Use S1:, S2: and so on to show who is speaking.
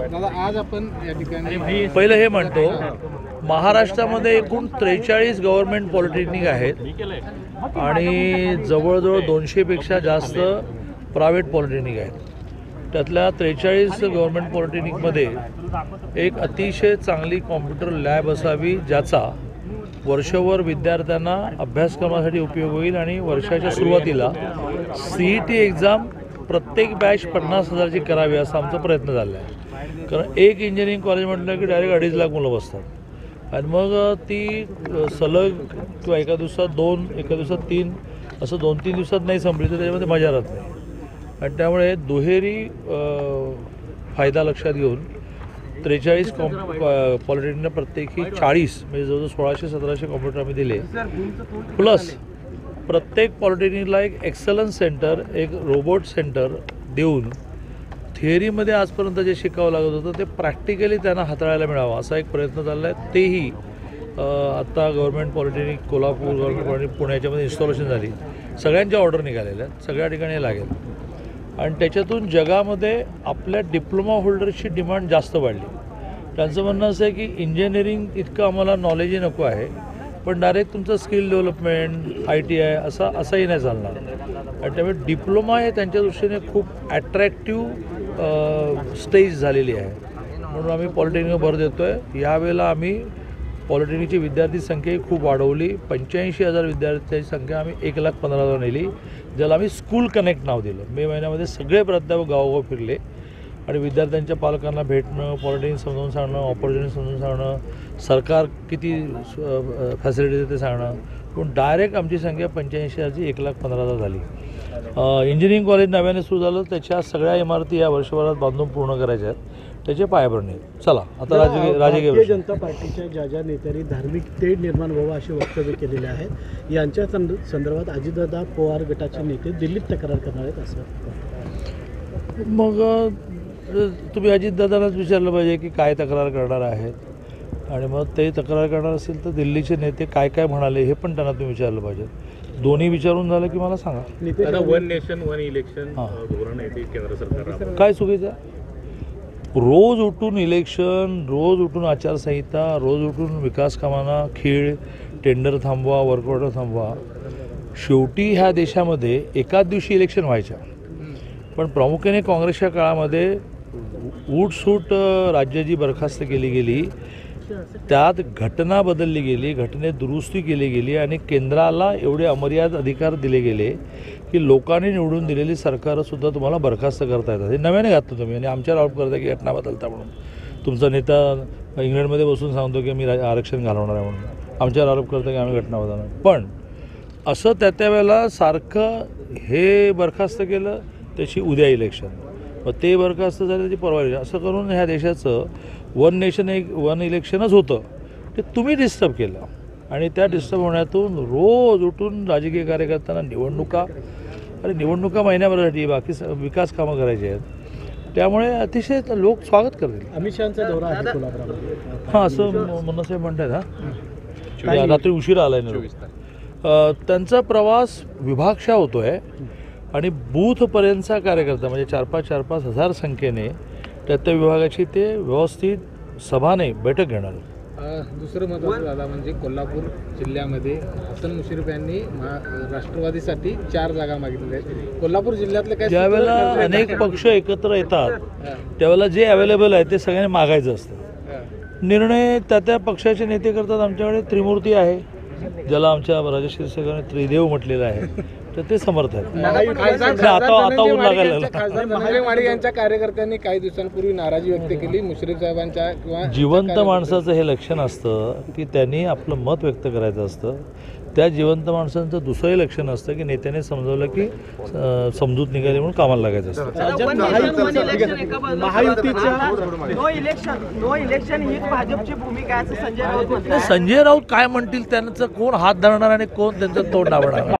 S1: आज आपण या ठिकाणी
S2: पहिलं हे म्हणतो, महाराष्ट्रामध्ये एकूण 43 गव्हर्नमेंट पॉलिटेक्निक आहेत आणि जवळजवळ 200 पेक्षा जास्त प्रायव्हेट पॉलिटेक्निक आहेत. त्यातल्या 43 गव्हर्नमेंट पॉलिटेक्निकमध्ये एक अतिशय चांगली कॉम्प्युटर लॅब असावी, ज्याचा वर्षभर विद्यार्थ्यांना अभ्यासक्रमासाठी उपयोग होईल आणि वर्षाच्या सुरुवातीला CET एक्झाम प्रत्येक बॅच 50,000ची करावी असा आमचा प्रयत्न झाला आहे. कारण एक इंजिनिअरिंग कॉलेज म्हटलं की डायरेक्ट 2.5 लाख मुलं बसतात आणि मग ती सलग किंवा एका दिवसात 2, एका दिवसात 3 असं 2-3 दिवसात नाही संपली तर त्याच्यामध्ये मजा राहत नाही. आणि त्यामुळे दुहेरी फायदा लक्षात घेऊन 43 पॉलिटेक्निकला प्रत्येकी 40 म्हणजे जवळजवळ 1600-1700 कॉम्प्युटर आम्ही दिले. प्लस प्रत्येक पॉलिटेक्निकला एक एक्सलन्स सेंटर, एक रोबोट सेंटर देऊन थिअरीमध्ये आजपर्यंत जे शिकावं लागत होतं ते प्रॅक्टिकली त्यांना हाताळायला मिळावं असा एक प्रयत्न चालला आहे. तेही आत्ता government polytechnic Kolhapur, government polytechnic पुण्याच्यामध्ये इन्स्टॉलेशन झाली. सगळ्यांच्या ऑर्डर निघालेल्या आहेत, सगळ्या ठिकाणी लागेल आणि त्याच्यातून जगामध्ये आपल्या डिप्लोमा होल्डर्सची डिमांड जास्त वाढली. त्यांचं म्हणणं असं आहे की इंजिनिअरिंग इतकं आम्हाला नॉलेजही नको आहे, पण डायरेक्ट तुमचं स्किल डेव्हलपमेंट ITI असंही नाही चालणार. आणि त्यामुळे डिप्लोमा हे त्यांच्या दृष्टीने खूप ॲट्रॅक्टिव्ह स्टेज झालेली आहे. म्हणून आम्ही पॉलिटेक्निकवर भर देतो आहे. यावेळेला आम्ही पॉलिटेक्निकची विद्यार्थी संख्या खूप वाढवली. 85,000 विद्यार्थ्यांची संख्या आम्ही 1,15,000 नेली, ज्याला आम्ही स्कूल कनेक्ट नाव दिलं. मे महिन्यामध्ये सगळे प्राध्यापक गावोगाव फिरले आणि विद्यार्थ्यांच्या पालकांना भेटणं, पॉलिटेक्निक समजावून सांगणं, ऑपॉर्च्युनिटी समजून सांगणं, सरकार किती फॅसिलिटी देते सांगणं. पण डायरेक्ट आमची संख्या 85,000ची 1,15,000 झाली. इंजिनिअरिंग कॉलेज नव्याने सुरू झालं, त्याच्या सगळ्या इमारती या वर्षभरात बांधून पूर्ण करायच्या आहेत. त्याचे पायाभरणी. चला आता
S3: भारतीय जनता पार्टीच्या ज्या नेत्यांनी धार्मिक तेढ निर्माण व्हावं असे वक्तव्य केलेले आहेत, यांच्या संदर्भात अजितदादा पवार गटाचे नेते दिल्लीत तक्रार करणार आहेत असं.
S2: मग तुम्ही अजितदादांनाच विचारलं पाहिजे की काय तक्रार करणार आहेत आणि मग ते तक्रार करणार असेल तर दिल्लीचे नेते काय काय म्हणाले हे पण त्यांना तुम्ही विचारलं पाहिजे. दोन्ही विचारून झालं की मला सांगा.
S1: वन नेशन वन इलेक्शन धोरण आहे ते केंद्र सरकार
S2: काय चुकीचं आहे? रोज उठून इलेक्शन, रोज उठून आचारसंहिता, रोज उठून विकास कामांना खीळ, टेंडर थांबवा, वर्क ऑर्डर थांबवा. शेवटी ह्या देशामध्ये एकाच दिवशी इलेक्शन व्हायच्या, पण प्रामुख्याने काँग्रेसच्या काळामध्ये उठसूट राज्याची बरखास्त केली गेली, त्यात घटना बदलली गेली, घटनेत दुरुस्ती केली गेली आणि केंद्राला एवढे अमर्याद अधिकार दिले गेले की लोकांनी निवडून दिलेली सरकारसुद्धा तुम्हाला बरखास्त करता येतात. हे नव्याने घातलं तुम्ही आणि आमच्यावर आरोप करता की घटना बदलता म्हणून. तुमचा नेता इंग्लंडमध्ये बसून सांगतो की मी आरक्षण घालवणार आहे म्हणून, आमच्यावर आरोप करता की आम्ही घटना बदलणार. पण असं त्या वेळेला सारखं हे बरखास्त केलं त्याची उद्या इलेक्शन, मग ते बरखास्त झालं त्याची परवा इलेक्शन, असं करून ह्या देशाचं वन नेशन वन इलेक्शनच होतं ते तुम्ही डिस्टर्ब केलं. आणि त्या डिस्टर्ब होण्यातून रोज उठून राजकीय कार्यकर्त्यांना निवडणुका, अरे निवडणुका महिन्याभरासाठी, बाकी विकास कामं करायची आहेत. त्यामुळे अतिशय लोक स्वागत करतील.
S3: अमित शहांचा दौरा आहे कोल्हापूरमध्ये.
S2: हां असं मनसे म्हणतात. हां रात्री उशिरा आला आहे ना. त्यांचा प्रवास विभागशा होतो आहे आणि बूथपर्यंतचा कार्यकर्ता म्हणजे 4-5 हजार संख्येने त्या विभागाची ते व्यवस्थित सभाने बैठक घेणार.
S1: दुसरं महत्त्वाचं झालं म्हणजे कोल्हापूर जिल्ह्यामध्ये हसन मुश्रीफ यांनी राष्ट्रवादीसाठी 4 जागा मागितल्या आहेत. कोल्हापूर जिल्ह्यातले काय
S2: ज्यावेळेला अनेक पक्ष एकत्र येतात त्यावेळेला जे अवेलेबल आहे ते सगळ्यांनी मागायचं असतं. निर्णय त्या पक्षाचे नेते करतात. आमच्याकडे त्रिमूर्ती आहे, ज्याला आमच्या राजश्री शेखरांनी त्रिदेव म्हटलेलं आहे, तर ते समर्थ आहेत. आता ऊन लागायला
S1: खासदार यांच्या कार्यकर्त्यांनी काही दिवसांपूर्वी नाराजी व्यक्त केली मुश्रीफ साहेबांच्या किंवा
S2: जिवंत माणसाचं हे लक्षण असतं की त्यांनी आपलं मत व्यक्त करायचं असतं. त्या जिवंत माणसांचं दुसरंही लक्षण असतं की नेत्याने समजवलं की समजूत निघाली म्हणून कामाला लागायचं असतं. संजय राऊत काय म्हणतील त्यांचं कोण हात धरणार आणि कोण त्यांचं तोंड दाबणार.